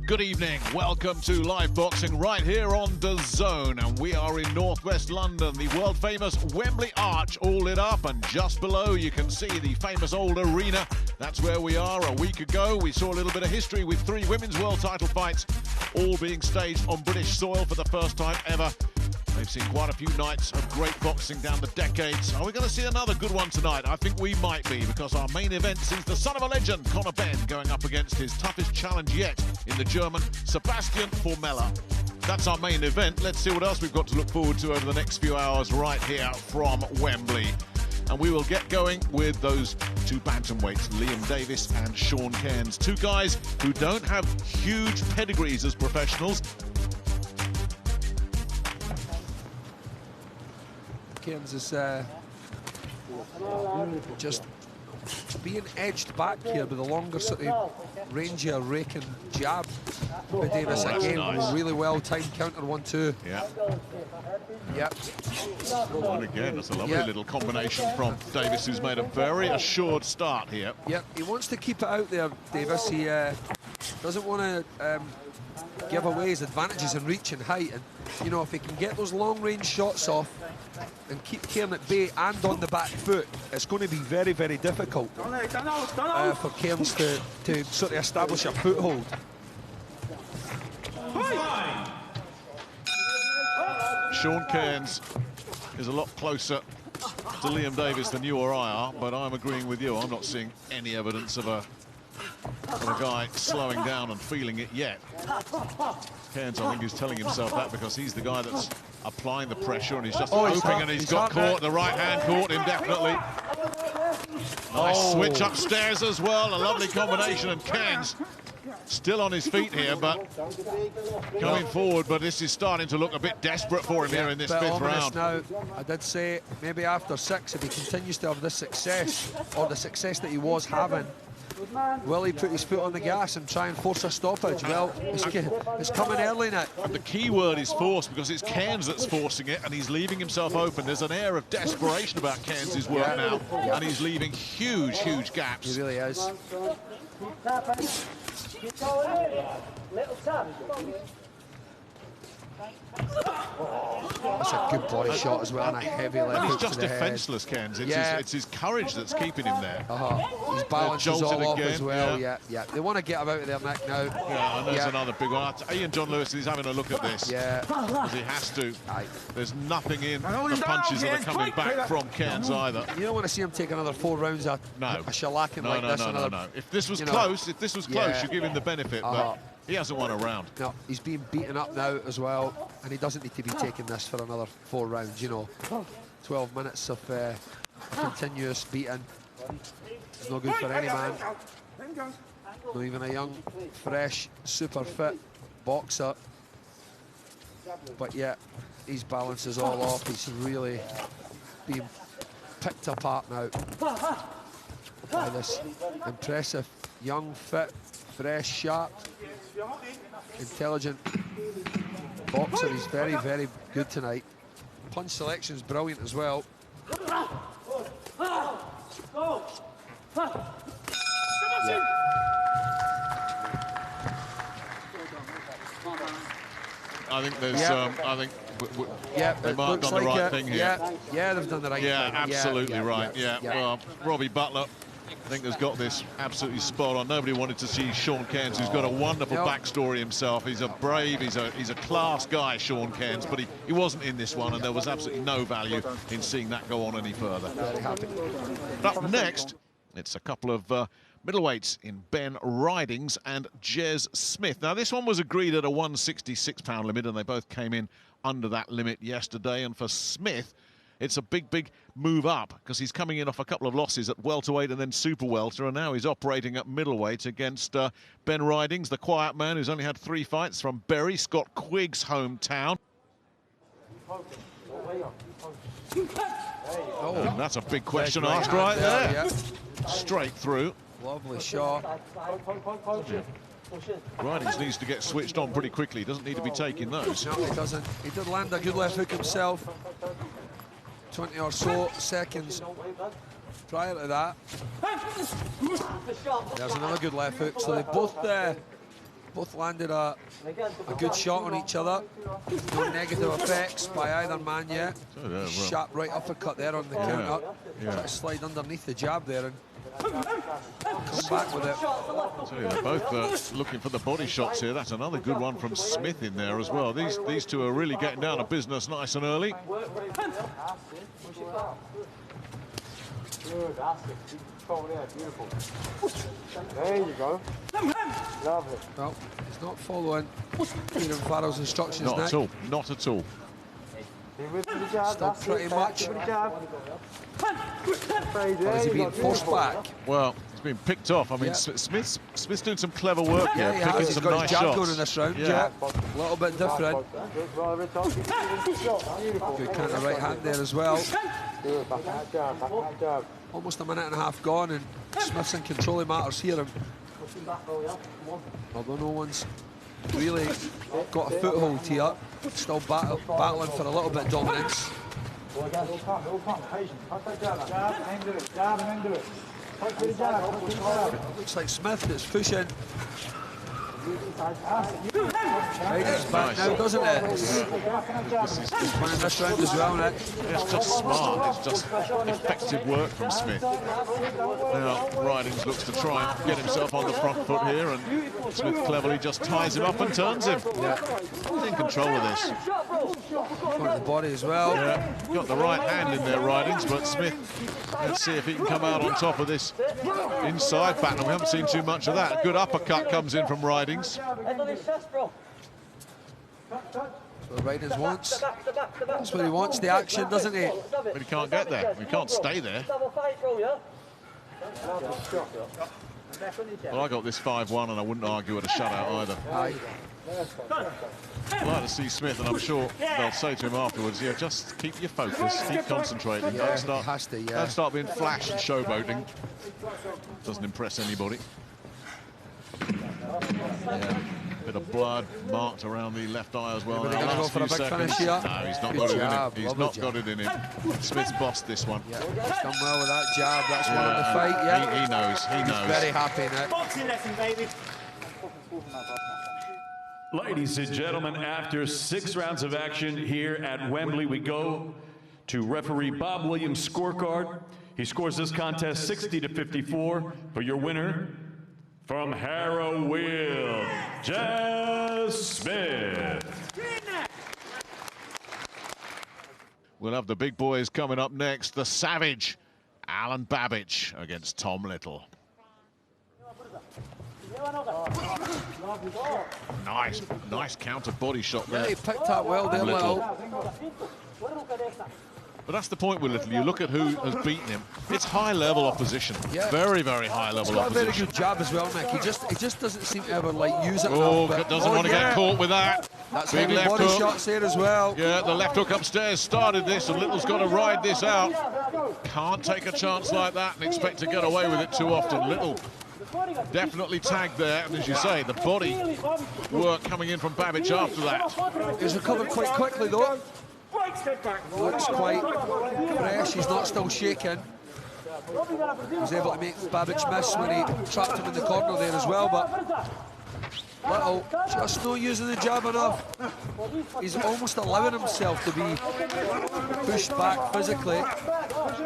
Good evening, welcome to live boxing right here on Dazn, and we are in northwest London, the world famous Wembley Arch all lit up, and just below you can see the famous old arena. That's where we are. A week ago we saw a little bit of history with 3 women's world title fights all being staged on British soil for the first time ever. We've seen quite a few nights of great boxing down the decades. Are we going to see another good one tonight? I think we might be, because our main event sees the son of a legend, Conor Benn, going up against his toughest challenge yet in the German Sebastian Formella. That's our main event. Let's see what else we've got to look forward to over the next few hours right here from Wembley. And we will get going with those 2 bantamweights, Liam Davis and Sean Cairns. 2 guys who don't have huge pedigrees as professionals. Cairns is just being edged back here with a longer sort of rangier, raking jab. But Davis again, nice. Really well timed counter 1-2. Yeah. Yep. And again, that's a lovely little combination from Davis, who's made a very assured start here. Yep, he wants to keep it out there, Davis. He doesn't want to give away his advantages in reach and height. And, you know, if he can get those long-range shots off and keep Cairns at bay and on the back foot, it's going to be very, very difficult for Cairns to sort of establish a foothold. Sean Cairns is a lot closer to Liam Davis than you or I are, but I'm agreeing with you. I'm not seeing any evidence of a guy slowing down and feeling it yet. Cairns, I think, is telling himself that because he's the guy that's applying the pressure, and he's just hoping, and he's got caught. The right hand caught him, definitely. Nice switch upstairs as well. A lovely combination, and Cairns still on his feet here, but going forward. But this is starting to look a bit desperate for him here in this 5th round. Now, I did say maybe after 6, if he continues to have this success, or the success that he was having, will he put his foot on the gas and try and force a stoppage? Well, it's coming early now. The key word is force, because it's Cairns that's forcing it, and he's leaving himself open. There's an air of desperation about Cairns' work now, and he's leaving huge, huge gaps. He really is. That's a good body shot as well, and a heavy left hook. He's just defenceless, Cairns. It's his courage that's keeping him there. His balance is all off as well. Yeah. They want to get him out of their neck now. Yeah, and there's another big one. Ian John Lewis is having a look at this. Yeah. Because he has to. There's nothing in the punches that are coming back from Cairns either. You don't want to see him take another 4 rounds of a shellacking like this. No. If this was close, you give him the benefit, but he hasn't won a round. No, he's being beaten up now as well, and he doesn't need to be taking this for another 4 rounds, you know. 12 minutes of continuous beating. It's no good for any man. Not even a young, fresh, super fit boxer. But yeah, his balance is all off. He's really being picked apart now by this impressive, young, fit, fresh, sharp, intelligent boxer. He's very, very good tonight. Punch selection's brilliant as well. I think there's, I think they might have done the right thing here. Yeah, they've done the right thing. Yeah, absolutely right. Yeah. Well, Robbie Butler, I think, has got this absolutely spot on. Nobody wanted to see Sean Cairns, who's got a wonderful backstory himself. He's a brave, he's a class guy, Sean Cairns, but he wasn't in this one, and there was absolutely no value in seeing that go on any further. Very happy. Up next, it's a couple of middleweights in Ben Ridings and Jez Smith. Now, this one was agreed at a 166-pound limit, and they both came in under that limit yesterday. And for Smith, it's a big, big move up, because he's coming in off a couple of losses at welterweight and then super welter, and now he's operating at middleweight against Ben Ridings, the quiet man who's only had 3 fights, from Bury, Scott Quigg's hometown. And that's a big question asked right there. Yeah. Straight through. Lovely shot. Ridings needs to get switched on pretty quickly. He doesn't need to be taking those. No, he doesn't. He did land a good left hook himself. 20 or so seconds prior to that. There's another good left hook. So they both Both landed a good shot on each other. No negative effects by either man yet. Sharp right uppercut there on the counter. Try to slide underneath the jab there and come back with it. They're both looking for the body shots here. That's another good one from Smith in there as well. These two are really getting down to business nice and early. There you go. Lovely. Well, he's not following Kieran Farrell's instructions. Not at all. Not at all. Still pretty much. Or is he being forced back? Well, he's being picked off. I mean, Smith's doing some clever work here, he picking has. some He's got nice his jab shots. going in this round. A little bit different. Good counter right hand there as well. Almost a minute and a half gone, and Smith's in control of matters here. Although no one's really got a foothold here, still battling for a little bit of dominance. Looks like Smith is pushing. It's back now, doesn't it? He's winning this round as well, Nick. It's just smart. It's just effective work from Smith. Now, Ridings looks to try and get himself on the front foot here, and Smith cleverly just ties him up and turns him. He's in control of this. Got the body as well. Got the right hand in there, Ridings, but Smith, let's see if he can come out on top of this inside battle. We haven't seen too much of that. A good uppercut comes in from Ridings. So Ridings wants, that's what he wants, the action, doesn't he? But he can't get there. He can't stay there. Well, I got this 5-1, and I wouldn't argue at a shutout either. I'd like to see Smith, and I'm sure they'll say to him afterwards, yeah, just keep your focus, keep concentrating. Don't start being flash and showboating. Doesn't impress anybody. Bit of blood marked around the left eye as well. Going to go for a big finish here. No, he's not got it in him. He's not got it in him. Smith's bossed this one. He's done well with that jab. That's one of the fight. He knows. He knows. He's very happy now. Boxing lesson, baby. Ladies and gentlemen, after 6 rounds of action here at Wembley, we go to referee Bob Williams' scorecard. He scores this contest 60-54 for your winner. From Harrow Wheel, Jazz Smith. We'll have the big boys coming up next. The Savage, Alan Babbage against Tom Little. Nice counter body shot there. Yeah, he picked up well there, Little. But that's the point with Little. You look at who has beaten him. It's high-level opposition. Very, very high-level opposition. He's got a very good jab as well, Nick. He just doesn't seem to ever use it. Doesn't want to get caught with that. That's big heavy left body hook. shots there as well. Yeah, the left hook upstairs started this, and Little's got to ride this out. Can't take a chance like that and expect to get away with it too often. Little definitely tagged there, and as you say, the body work coming in from Babbage after that. He's recovered quite quickly though. Looks quite fresh, he's not still shaking. He was able to make Babbage miss when he trapped him in the corner there as well, but Little just not using the jab enough. He's almost allowing himself to be pushed back physically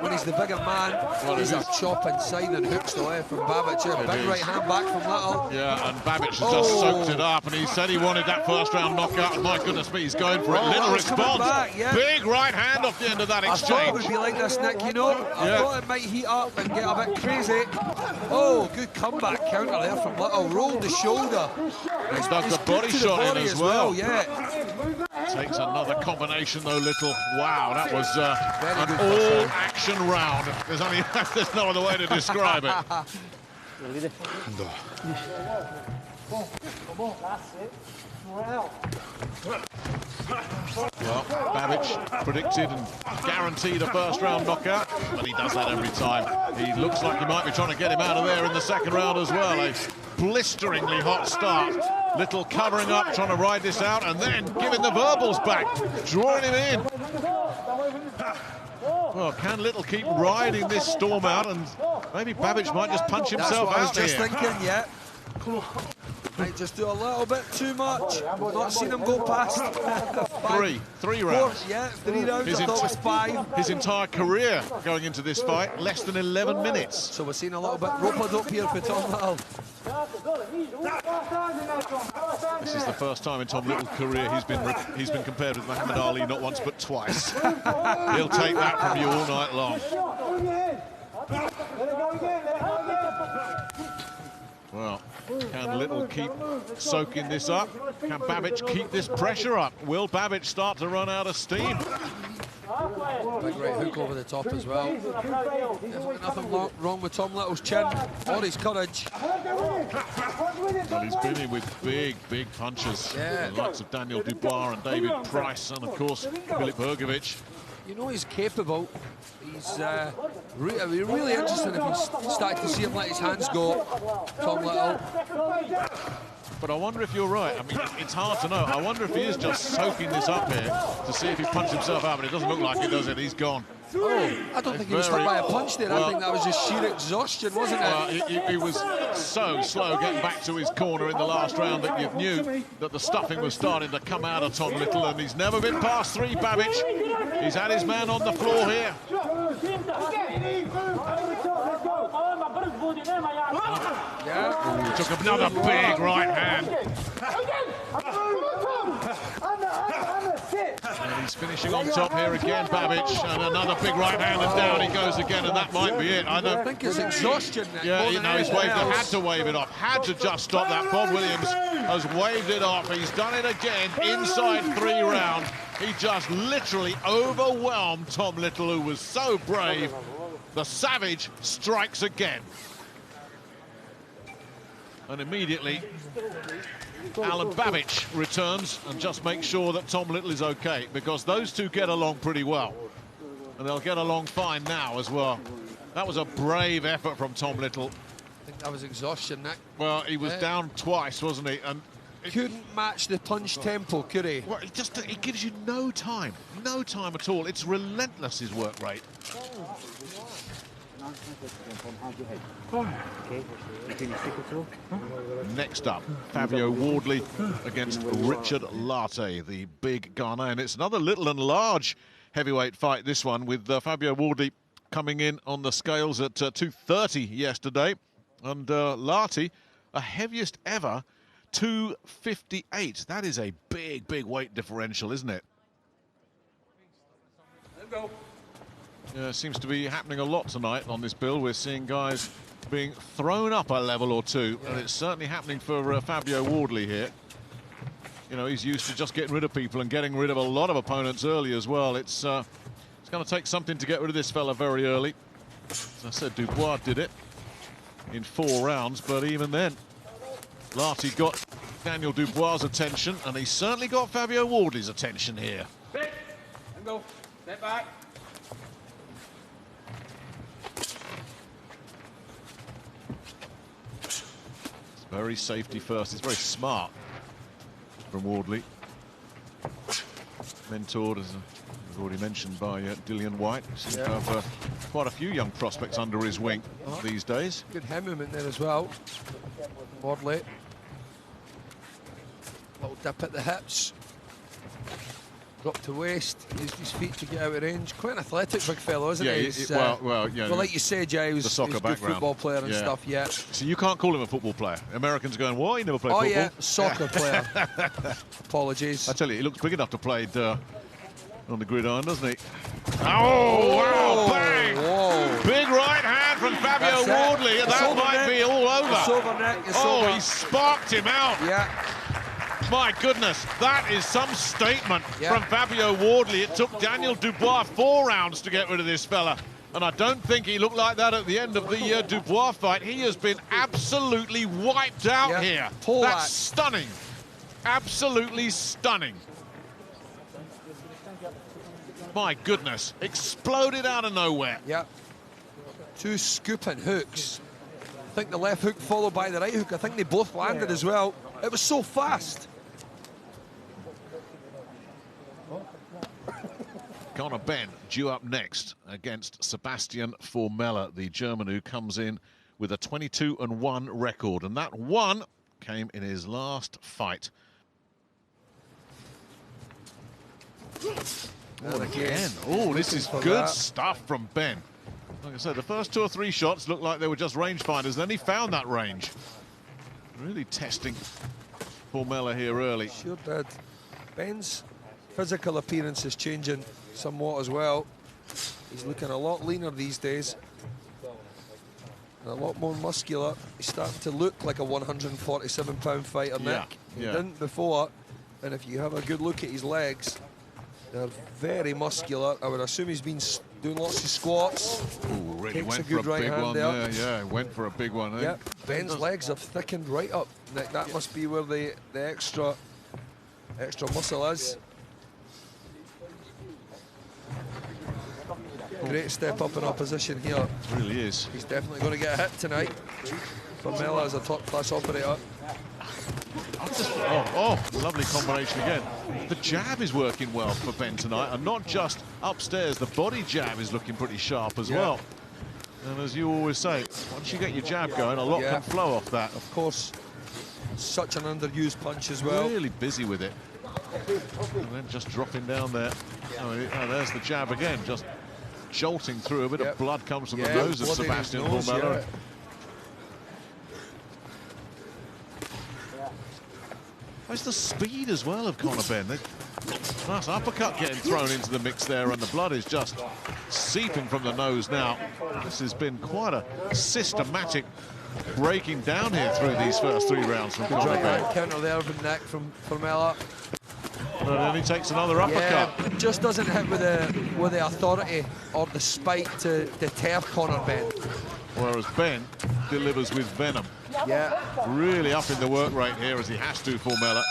when he's the bigger man. He's a chop inside and hooks the left from Babbage. Big right hand back from Little. Yeah, and Babbage has just soaked it up, and he said he wanted that first round knockout, and my goodness me, he's going for it. Little response. Big right hand off the end of that exchange. I thought it would be like this, Nick, you know. I thought it might heat up and get a bit crazy. Oh, good comeback counter there from Little. Rolled the shoulder. He's done the body shot in as well. Yeah. Takes another combination though, Little. Wow, that was an all-action round. There's no other way to describe it. Well, Babbage predicted and guaranteed a first-round knockout, but he does that every time. He looks like he might be trying to get him out of there in the second round as well. A blisteringly hot start. Little covering up, trying to ride this out, and then giving the verbals back, drawing him in. Well, can Little keep riding this storm out, and maybe Babbage might just punch himself out here. That's what I was just thinking, yeah. Might just do a little bit too much. We've not seen him go past Three rounds. Yeah, 3 rounds. I thought it was 5. His entire career going into this fight, less than 11 minutes. So we're seeing a little bit rope up here for Tom Little. This is the first time in Tom Little's career he's been compared with Muhammad Ali not once but twice. He'll take that from you all night long. Well, can Little keep soaking this up? Can BABBAGE keep this pressure up? Will BABBAGE start to run out of steam? Big right hook over the top as well. Definitely nothing wrong with Tom Little's chin or his courage. Well, he's been in with big punches. Yeah. The likes of Daniel Dubois and David Price and, of course, Filip Hrgović. You know he's capable. He's really interesting if he's starting to see him let his hands go, Tom Little. But I wonder if you're right. I mean, it's hard to know. I wonder if he is just soaking this up here to see if he punches himself out, but it doesn't look like it, does it? He's gone. Oh, I don't think he was hit by a punch there. I think that was just sheer exhaustion, wasn't it? Well, he was so slow getting back to his corner in the last round that you knew that the stuffing was starting to come out of Tom Little, and he's never been past 3, BABBAGE. He's had his man on the floor here. Yeah. Took another big right hand. And he's finishing on top here again, BABBAGE, and another big right hand, and down he goes again, and that might be it. I think it's exhaustion. Yeah, you know, he's waved it, had to wave it off, had to just stop that. Bob Williams has waved it off. He's done it again inside 3 rounds. He just literally overwhelmed Tom Little, who was so brave. The Savage strikes again. And immediately, Alan BABBAGE returns and just makes sure that Tom Little is okay, because those two get along pretty well. And they'll get along fine now as well. That was a brave effort from Tom Little. I think that was exhaustion, Nick. Well, he was down twice, wasn't he? And couldn't match the punch tempo, could he? Well, it gives you no time at all. It's relentless, his work rate. Next up, Fabio Wardley against Richard Lartey, the big Ghanaian. It's another little and large heavyweight fight, this one, with Fabio Wardley coming in on the scales at 230 yesterday. And Lartey, a heaviest ever, 258. That is a big weight differential, isn't it? Let's go. Yeah, seems to be happening a lot tonight on this bill. We're seeing guys being thrown up a level or two, and it's certainly happening for Fabio Wardley here. You know, he's used to just getting rid of people and getting rid of a lot of opponents early as well. It's going to take something to get rid of this fella very early. As I said, Dubois did it in 4 rounds, but even then, Lartey got Daniel Dubois' attention, and he certainly got Fabio Wardley's attention here. Let go. Step back. Very safety first. It's very smart from Wardley. Mentored, as I've already mentioned, by Dillian White. Seems to have quite a few young prospects under his wing these days. Good hem movement there as well. Wardley. Little dip at the hips. Drop to waist, used his feet to get out of range. Quite an athletic big fellow, isn't he? Well, like you said, Jay, he was a good football player and stuff, So you can't call him a football player. Americans going, why? He never played football. Oh, yeah, soccer player. Apologies. I tell you, he looks big enough to play on the gridiron, doesn't he? Oh, wow, bang! Whoa. Big right hand from Fabio Wardley, and that might be all over. It's over, Nick. It's over. He sparked him out. Yeah. My goodness, that is some statement from Fabio Wardley. It took Daniel Dubois 4 rounds to get rid of this fella. And I don't think he looked like that at the end of the Dubois fight. He has been absolutely wiped out here. That's stunning. Absolutely stunning. My goodness, exploded out of nowhere. Yeah. 2 scooping hooks. I think the left hook followed by the right hook. I think they both landed as well. It was so fast. Conor Benn due up next against Sebastian Formella, the German who comes in with a 22-1 record. And that 1 came in his last fight. And again, oh, this is good that stuff from Ben. Like I said, the first 2 or 3 shots looked like they were just rangefinders. Then he found that range. Really testing Formella here early. Sure did. Ben's physical appearance is changing somewhat as well. He's looking a lot leaner these days. And a lot more muscular. He's starting to look like a 147-pound fighter, Nick. He didn't before. And if you have a good look at his legs, they're very muscular. I would assume he's been doing lots of squats. Ooh, really Takes went a for a good right big hand one there. there. Yeah, went for a big one. Yeah, Ben's legs have thickened right up. Nick, that must be where the extra muscle is. Great step up in opposition here. It really is. He's definitely going to get a hit tonight. Formella is a top-class operator. Lovely combination again. The jab is working well for Ben tonight, and not just upstairs. The body jab is looking pretty sharp as well. And as you always say, once you get your jab going, a lot can flow off that. Of course, such an underused punch as well. Really busy with it. And then just dropping down there. Oh, there's the jab again, just jolting through. A bit of blood comes from the nose of Sebastian Formella. There's the speed as well of Conor Benn. Nice uppercut getting thrown into the mix there, and the blood is just seeping from the nose now. This has been quite a systematic breaking down here through these first 3 rounds from Conor Benn. Counter there from Nick from Formella. And then he takes another uppercut. Yeah, just doesn't hit with the authority or the spite to deter Conor Benn. Whereas Ben delivers with venom. Yeah. Really upping the work rate here as he has to, Formella.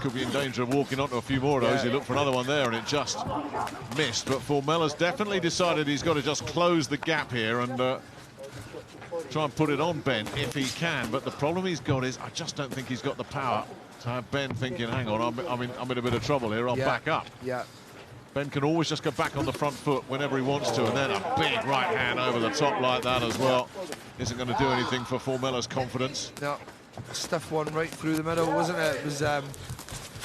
Could be in danger of walking onto a few more of those. He looked for another one there and it just missed. But Formella's definitely decided he's got to just close the gap here and try and put it on Ben if he can. But the problem he's got is I just don't think he's got the power to have Ben thinking, hang on, I'm in a bit of trouble here, I'll back up. Yeah. Ben can always just go back on the front foot whenever he wants to, and then a big right hand over the top like that as well isn't going to do anything for Formella's confidence. No, a stiff one right through the middle, wasn't it? It was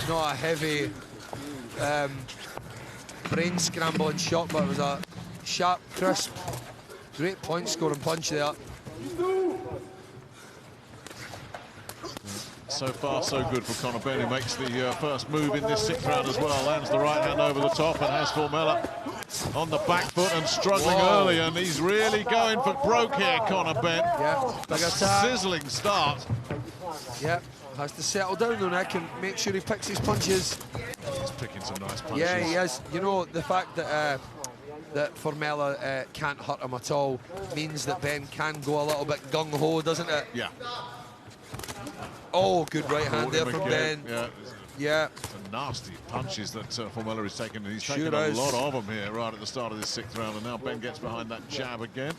not a heavy brain scrambling shot, but it was a sharp, crisp, great point scoring punch there. So far, so good for Conor Benn, who makes the first move in this 6th round as well. Lands the right hand over the top and has Formella on the back foot and struggling early. And he's really going for broke here, Conor Benn. Yeah, big attack. Sizzling start. Yeah, has to settle down though, Nick, and make sure he picks his punches. He's picking some nice punches. Yeah, he is. You know, the fact that that Formella can't hurt him at all means that Ben can go a little bit gung-ho, doesn't it? Yeah. Oh, good right hand there from Ben. Yeah. Some nasty punches that Formella is taking. He's taken a lot of them here right at the start of this 6th round, and now Ben gets behind that jab again.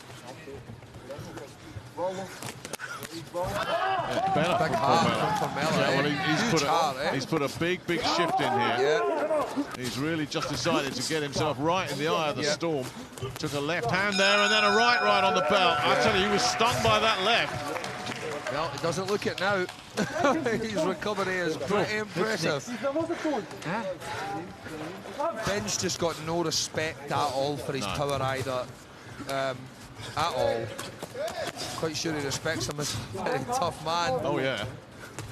Better from Formella. Yeah, well, he's put a big shift in here. Yeah. He's really just decided to get himself right in the eye of the storm. Took a left hand there and then a right on the belt. I tell you, he was stung by that left. Well, he doesn't look it now. His recovery is pretty impressive. Ben's just got no respect at all for his power either. At all. Quite sure he respects him as a very tough man. Oh, yeah.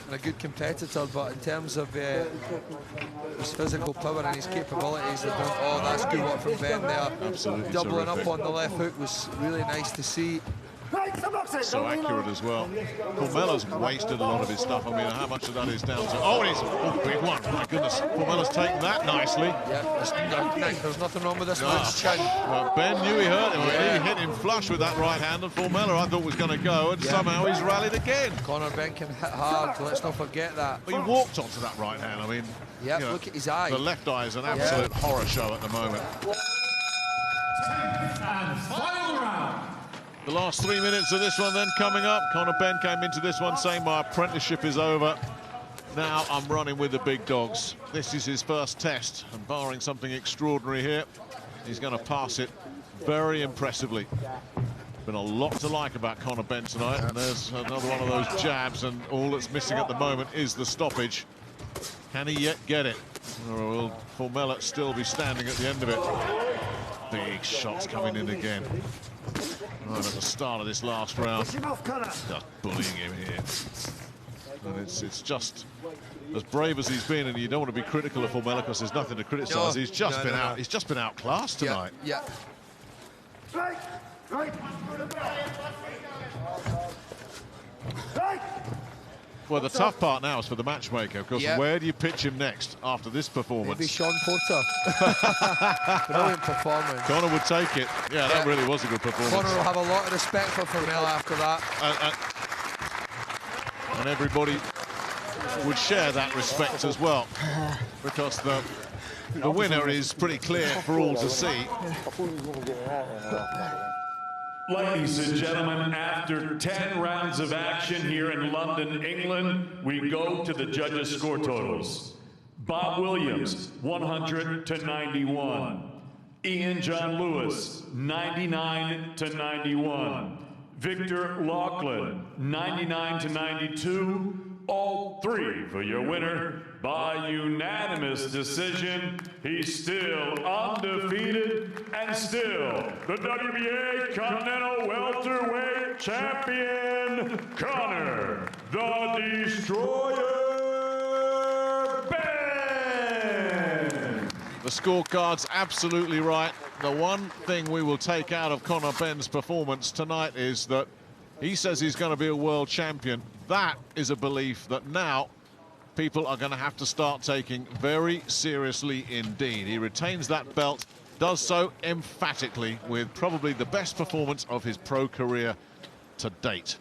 And a good competitor, but in terms of his physical power and his capabilities, oh, that's good work from Ben there. Absolutely doubling terrific. up on the left hook was really nice to see. So accurate as well. Formella's wasted a lot of his stuff. I mean, how much of that is down to... Oh, it's a big one. My goodness. Formella's taken that nicely. Yeah, there's nothing wrong with this man's chin. Well, Ben knew he hurt him. Yeah. He hit him flush with that right hand, and Formella, I thought, was going to go, and somehow he's rallied again. Conor Benn can hit hard. Let's not forget that. He walked onto that right hand. I mean, you know, look at his eye. The left eye is an absolute horror show at the moment. And final round. The last 3 minutes of this one then coming up. Conor Benn came into this one saying, my apprenticeship is over. Now I'm running with the big dogs. This is his first test, and barring something extraordinary here, he's going to pass it very impressively. Been a lot to like about Conor Benn tonight, and there's another one of those jabs, and all that's missing at the moment is the stoppage. Can he yet get it? Or will Formella still be standing at the end of it? Big shots coming in again. Right at the start of this last round. Just bullying him here. And it's just as brave as he's been, and you don't want to be critical of Formella because there's nothing to criticise. No, he's just been out. He's just been outclassed tonight. Yeah. Well, the tough part now is for the matchmaker, of course. Where do you pitch him next after this performance? Maybe Sean Porter. Brilliant performance. Conor would take it. Yeah, that really was a good performance. Conor will have a lot of respect for Formella after that. And everybody would share that respect as well, because the winner is pretty clear for all to see. Ladies and gentlemen, after 10 rounds of action here in London, England, we go to the judges' score totals. Bob Williams, 100 to 91. Ian John Lewis, 99 to 91. Victor Laughlin, 99 to 92. All three for your winner by unanimous decision. He's still undefeated and still the WBA Continental Welterweight Champion, Conor the Destroyer Benn. The scorecard's absolutely right. The one thing we will take out of Conor Benn's performance tonight is that he says he's going to be a world champion. That is a belief that now people are going to have to start taking very seriously indeed. He retains that belt, does so emphatically with probably the best performance of his pro career to date.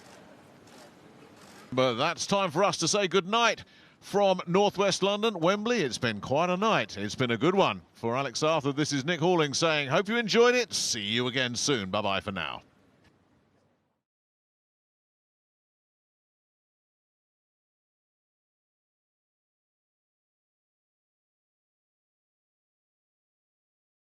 But that's time for us to say goodnight from Northwest London, Wembley. It's been quite a night. It's been a good one. For Alex Arthur, this is Nick Halling saying, hope you enjoyed it. See you again soon. Bye-bye for now.